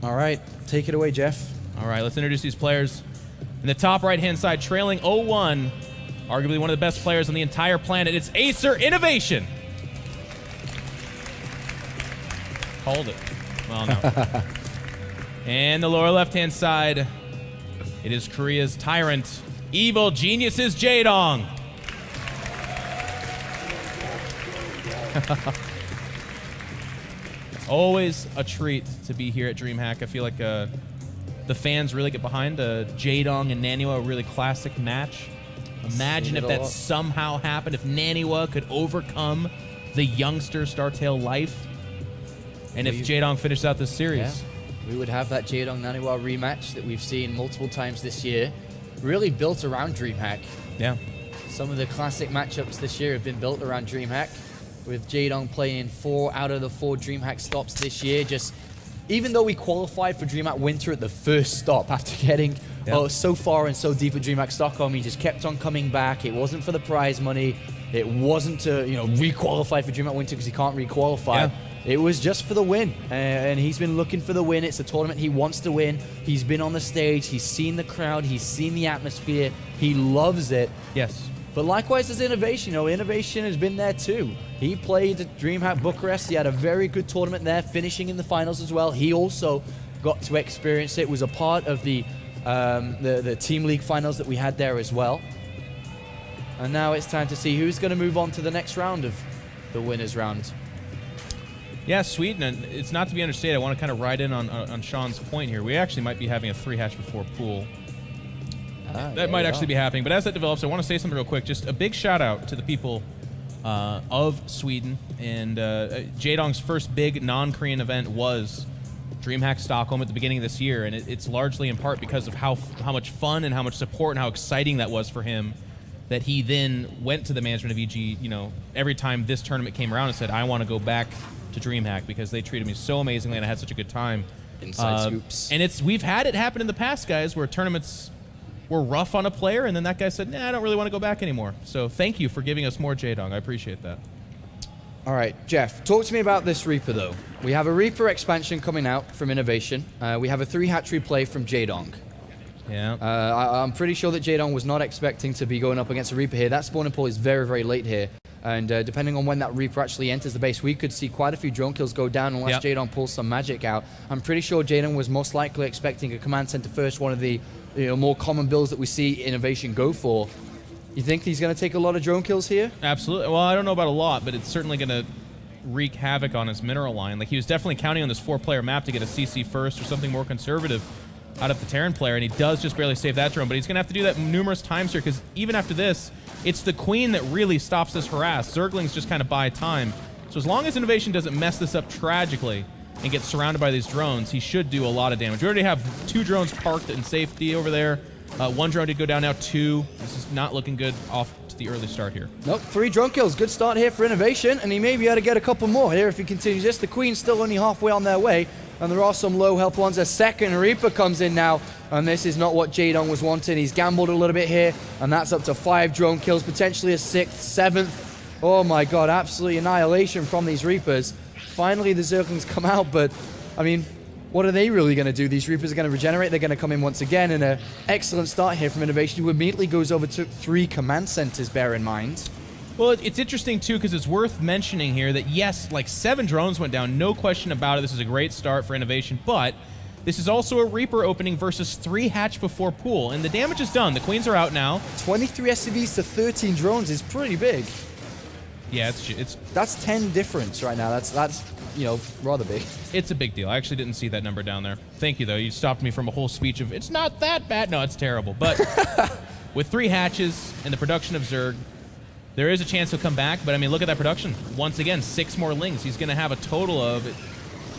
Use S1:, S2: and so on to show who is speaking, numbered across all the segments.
S1: All right, take it away, Jeff.
S2: All right, let's introduce these players. In the top right-hand side, trailing 0-1, arguably one of the best players on the entire planet, it's Acer Innovation. Hold it. Well, no. And the lower left-hand side, it is Korea's tyrant, Evil Geniuses Jaedong. Always a treat to be here at DreamHack. I feel like the fans really get behind Jaedong and Naniwa, a really classic match. Imagine if that somehow happened, if Naniwa could overcome the youngster Startail life, and if Jaedong finished out this series.
S1: Yeah. We would have that Jaedong-Naniwa rematch that we've seen multiple times this year, really built around DreamHack.
S2: Yeah.
S1: Some of the classic matchups this year have been built around DreamHack, with Jaedong playing 4 out of the 4 DreamHack stops this year. Just even though we qualified for DreamHack Winter at the first stop after getting so far and so deep at DreamHack Stockholm, he just kept on coming back. It wasn't for the prize money. It wasn't to re-qualify for DreamHack Winter because he can't re-qualify. Yeah. It was just for the win, and he's been looking for the win. It's a tournament he wants to win. He's been on the stage. He's seen the crowd. He's seen the atmosphere. He loves it.
S2: Yes.
S1: But likewise as Innovation, Innovation has been there too. He played at DreamHack Bucharest. He had a very good tournament there, finishing in the finals as well. He also got to experience it, was a part of the Team League finals that we had there as well. And now it's time to see who's going to move on to the next round of the winners round.
S2: Yeah, Sweden, and it's not to be understated. I want to kind of ride in on Sean's point here. We actually might be having a 3-hatch before pool. That might actually be happening, but as that develops, I want to say something real quick. Just a big shout out to the people of Sweden, and Jaedong's first big non-Korean event was DreamHack Stockholm at the beginning of this year, and it's largely in part because of how much fun and how much support and how exciting that was for him, that he then went to the management of EG, every time this tournament came around and said, I want to go back to DreamHack because they treated me so amazingly and I had such a good time.
S1: Inside scoops.
S2: And we've had it happen in the past, guys, where tournaments were rough on a player, and then that guy said, nah, I don't really want to go back anymore. So thank you for giving us more Jaedong. I appreciate that.
S1: All right, Jeff, talk to me about this Reaper, though. We have a Reaper expansion coming out from Innovation. We have a 3-hatch replay from Jaedong.
S2: Yeah.
S1: I'm pretty sure that Jaedong was not expecting to be going up against a Reaper here. That spawning pool is very, very late here. And depending on when that Reaper actually enters the base, we could see quite a few drone kills go down unless Jaedong pulls some magic out. I'm pretty sure Jaedong was most likely expecting a command center first, one of the more common builds that we see Innovation go for. You think he's going to take a lot of drone kills here?
S2: Absolutely. Well, I don't know about a lot, but it's certainly going to wreak havoc on his mineral line. Like, he was definitely counting on this 4-player map to get a CC first or something more conservative out of the Terran player, and he does just barely save that drone, but he's going to have to do that numerous times here, because even after this, it's the Queen that really stops this harass. Zerglings just kind of buy time. So as long as Innovation doesn't mess this up tragically and get surrounded by these drones, he should do a lot of damage. We already have 2 drones parked in safety over there. 1 drone did go down, now 2. This is not looking good off to the early start here.
S1: Nope, 3 drone kills. Good start here for Innovation, and he may be able to get a couple more here if he continues this. The Queen's still only halfway on their way, and there are some low health ones. A second Reaper comes in now, and this is not what Jaedong was wanting. He's gambled a little bit here, and that's up to 5 drone kills, potentially a 6th, 7th. Oh my god, absolutely annihilation from these Reapers. Finally, the Zerglings come out, but, I mean, what are they really going to do? These Reapers are going to regenerate. They're going to come in once again, and an excellent start here from Innovation, who immediately goes over to 3 command centers, bear in mind.
S2: Well, it's interesting, too, because it's worth mentioning here that, yes, like 7 drones went down, no question about it. This is a great start for Innovation, but this is also a Reaper opening versus 3 hatch before pool, and the damage is done. The Queens are out now.
S1: 23 SCVs to 13 drones is pretty big.
S2: Yeah, it's
S1: that's 10 difference right now. That's rather big.
S2: It's a big deal. I actually didn't see that number down there. Thank you, though. You stopped me from a whole speech of, it's not that bad. No, it's terrible. But with 3 hatches and the production of Zerg, there is a chance he'll come back. But, I mean, look at that production. Once again, 6 more lings. He's going to have a total of...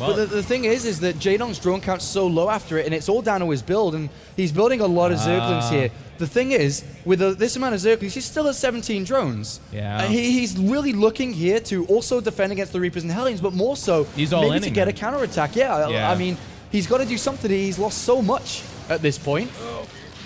S2: Well,
S1: but the thing is that Jaedong's drone count's so low after it, and it's all down to his build, and he's building a lot of Zerglings here. The thing is, with this amount of Zerglings, he's still at 17 drones.
S2: Yeah.
S1: He's really looking here to also defend against the Reapers and Hellions, but more so maybe to get a counterattack. Yeah, I mean, he's got to do something. He's lost so much at this point.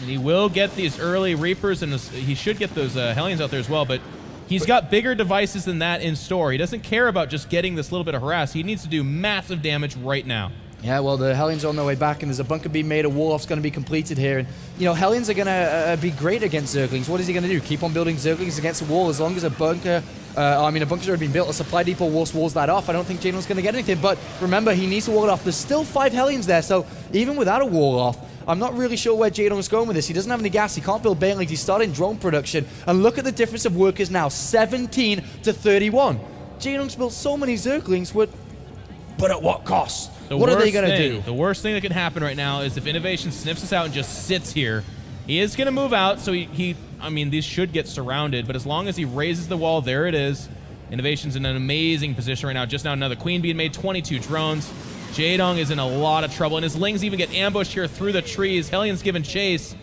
S2: And he will get these early Reapers, and he should get those Hellions out there as well, but he's got bigger devices than that in store. He doesn't care about just getting this little bit of harass. He needs to do massive damage right now.
S1: Yeah, well, the Hellions are on their way back, and there's a bunker being made. A wall-off's going to be completed here. And, you know, Hellions are going to be great against Zerglings. What is he going to do? Keep on building Zerglings against the wall as long as a bunker... a bunker's already been built. A supply depot walls that off. I don't think Jaedong's going to get anything. But remember, he needs to wall it off. There's still 5 Hellions there, so even without a wall off, I'm not really sure where Jaedong's going with this. He doesn't have any gas. He can't build Banelings. He's starting drone production. And look at the difference of workers now. 17 to 31. Jaedong's built so many Zerglings, but at what cost? What are they going to do?
S2: The worst thing that can happen right now is if Innovation sniffs us out and just sits here. He is going to move out, so I mean, these should get surrounded, but as long as he raises the wall, there it is. Innovation's in an amazing position right now. Just now another Queen being made, 22 drones. Jaedong is in a lot of trouble, and his Lings even get ambushed here through the trees. Hellions giving chase.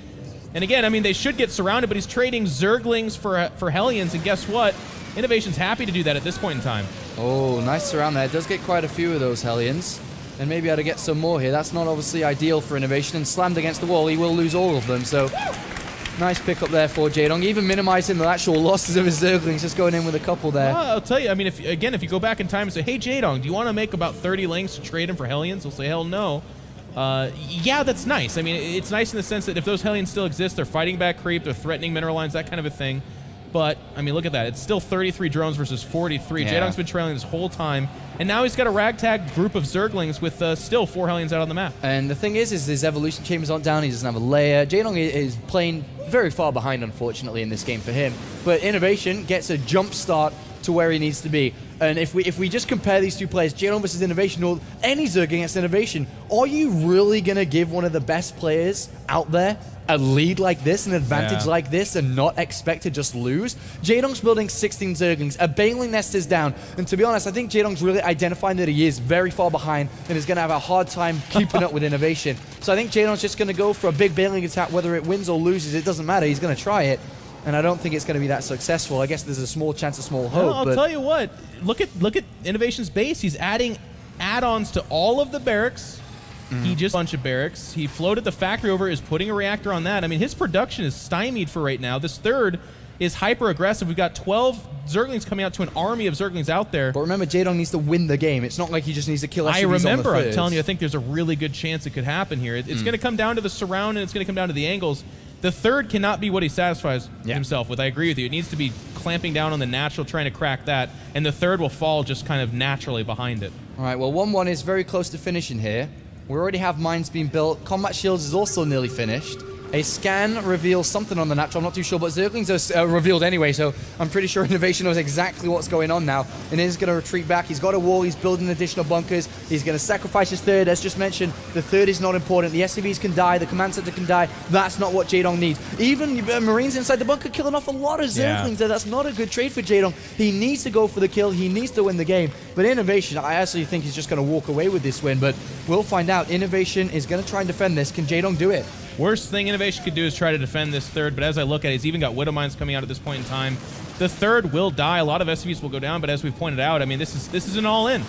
S2: And again, I mean, they should get surrounded, but he's trading Zerglings for Hellions, and guess what? Innovation's happy to do that at this point in time.
S1: Oh, nice surround there. It does get quite a few of those Hellions. And maybe able to get some more here. That's not obviously ideal for Innovation, and slammed against the wall, he will lose all of them. So, nice pick up there for Jaedong. Even minimizing the actual losses of his Zerglings, just going in with a couple there.
S2: Well, I'll tell you, I mean, if you go back in time and say, hey, Jaedong, do you want to make about 30 Lings to trade him for Hellions? He'll say, hell no. Yeah, that's nice. I mean, it's nice in the sense that if those Hellions still exist, they're fighting back creep, they're threatening mineral lines, that kind of a thing. But, I mean, look at that. It's still 33 drones versus 43. Yeah. Jaedong's been trailing this whole time. And now he's got a ragtag group of Zerglings with still 4 Hellions out on the map.
S1: And the thing is his evolution chambers aren't down. He doesn't have a layer. Jaedong is playing very far behind, unfortunately, in this game for him. But Innovation gets a jump start to where he needs to be. And if we just compare these two players, Jaedong versus Innovation, or any Zerg against Innovation, are you really going to give one of the best players out there a lead like this, an advantage like this, and not expect to just lose? Jaedong's building 16 Zerglings, a Baneling nest is down, and to be honest, I think Jaedong's really identifying that he is very far behind and is going to have a hard time keeping up with Innovation. So I think Jaedong's just going to go for a big Baneling attack, whether it wins or loses, it doesn't matter, he's going to try it. And I don't think it's going to be that successful. I guess there's a small chance, a small hope.
S2: I'll tell you what. Look at Innovation's base. He's adding add-ons to all of the barracks. He just a bunch of barracks. He floated the factory over, is putting a reactor on that. I mean, his production is stymied for right now. This third is hyper-aggressive. We've got 12 Zerglings coming out to an army of Zerglings out there.
S1: But remember, Jaedong needs to win the game. It's not like he just needs to kill SCVs
S2: I remember.
S1: on the
S2: I'm telling you, I think there's a really good chance it could happen here. It's going to come down to the surround, and it's going to come down to the angles. The third cannot be what he satisfies himself with. I agree with you. It needs to be clamping down on the natural, trying to crack that, and the third will fall just kind of naturally behind it.
S1: All right, well, 1-1 is very close to finishing here. We already have mines being built. Combat shields is also nearly finished. A scan reveals something on the natural. I'm not too sure, but Zerglings are revealed anyway, so I'm pretty sure Innovation knows exactly what's going on now. And is going to retreat back. He's got a wall. He's building additional bunkers. He's going to sacrifice his third. As just mentioned, the third is not important. The SCVs can die. The command center can die. That's not what Jaedong needs. Even Marines inside the bunker killing off a lot of Zerglings. That's not a good trade for Jaedong. He needs to go for the kill. He needs to win the game. But Innovation, I actually think he's just going to walk away with this win. But we'll find out. Innovation is going to try and defend this. Can Jaedong do it?
S2: Worst thing Innovation could do is try to defend this third, but as I look at it, he's even got Widow Mines coming out at this point in time. The third will die. A lot of SCVs will go down, but as we've pointed out, I mean, this is an all-in.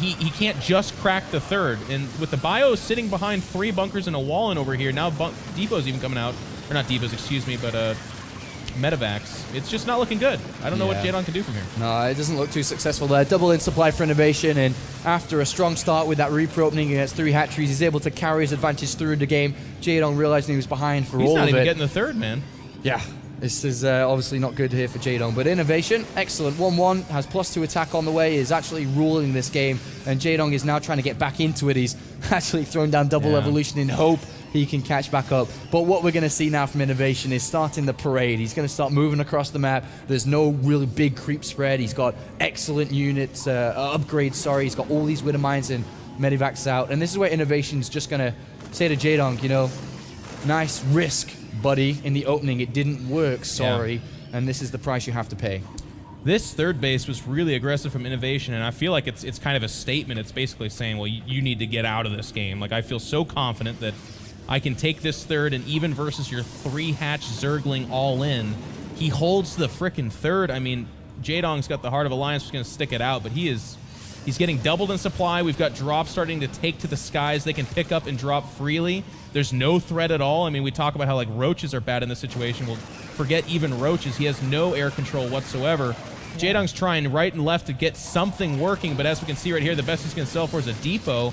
S2: He can't just crack the third. And with the bio sitting behind 3 bunkers and a wall in over here, now depots even coming out. Or not depots, excuse me, but medevacs. It's just not looking good. I don't know what Jaedong can do from here.
S1: No, it doesn't look too successful there. Double in supply for Innovation, and after a strong start with that Reaper opening against 3 hatcheries, he's able to carry his advantage through the game. Jaedong realizing he was behind for all of it.
S2: He's not even getting the third, man.
S1: Yeah, this is obviously not good here for Jaedong, but Innovation, excellent. 1-1, has +2 attack on the way, is actually ruling this game, and Jaedong is now trying to get back into it. He's actually thrown down double evolution in hope he can catch back up. But what we're going to see now from Innovation is starting the parade. He's going to start moving across the map. There's no really big creep spread. He's got excellent units, upgrades, sorry. He's got all these Widow Mines and Medivacs out. And this is where Innovation's just going to say to Jaedong, you know, nice risk, buddy, in the opening. It didn't work, sorry. And this is the price you have to pay.
S2: This third base was really aggressive from Innovation, and I feel like it's kind of a statement. It's basically saying, well, you need to get out of this game. Like, I feel so confident that I can take this third, and even versus your 3-hatch Zergling all in, he holds the frickin' third. I mean, Jaedong's got the Heart of Alliance, who's going to stick it out, but he's getting doubled in supply. We've got drops starting to take to the skies. They can pick up and drop freely. There's no threat at all. I mean, we talk about how like roaches are bad in this situation. Well, forget even roaches. He has no air control whatsoever. Jaedong's trying right and left to get something working, but as we can see right here, the best he's going to sell for is a depot.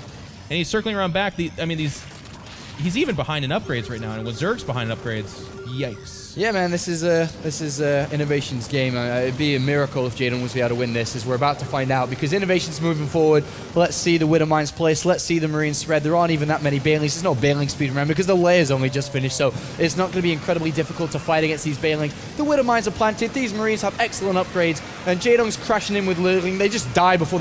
S2: and he's circling around back. He's even behind in upgrades right now, and with Zerg's behind in upgrades, yikes.
S1: Yeah, man, this is Innovation's game. It'd be a miracle if Jaedong was able to win this, as we're about to find out, because Innovation's moving forward. Let's see the Widow Mines placed. Let's see the Marine spread. There aren't even that many Banelings. There's no Baneling speed, remember, because the layer's only just finished, so it's not going to be incredibly difficult to fight against these Banelings. The Widow Mines are planted. These Marines have excellent upgrades, and Jaedong's crashing in with Lurling. They just die before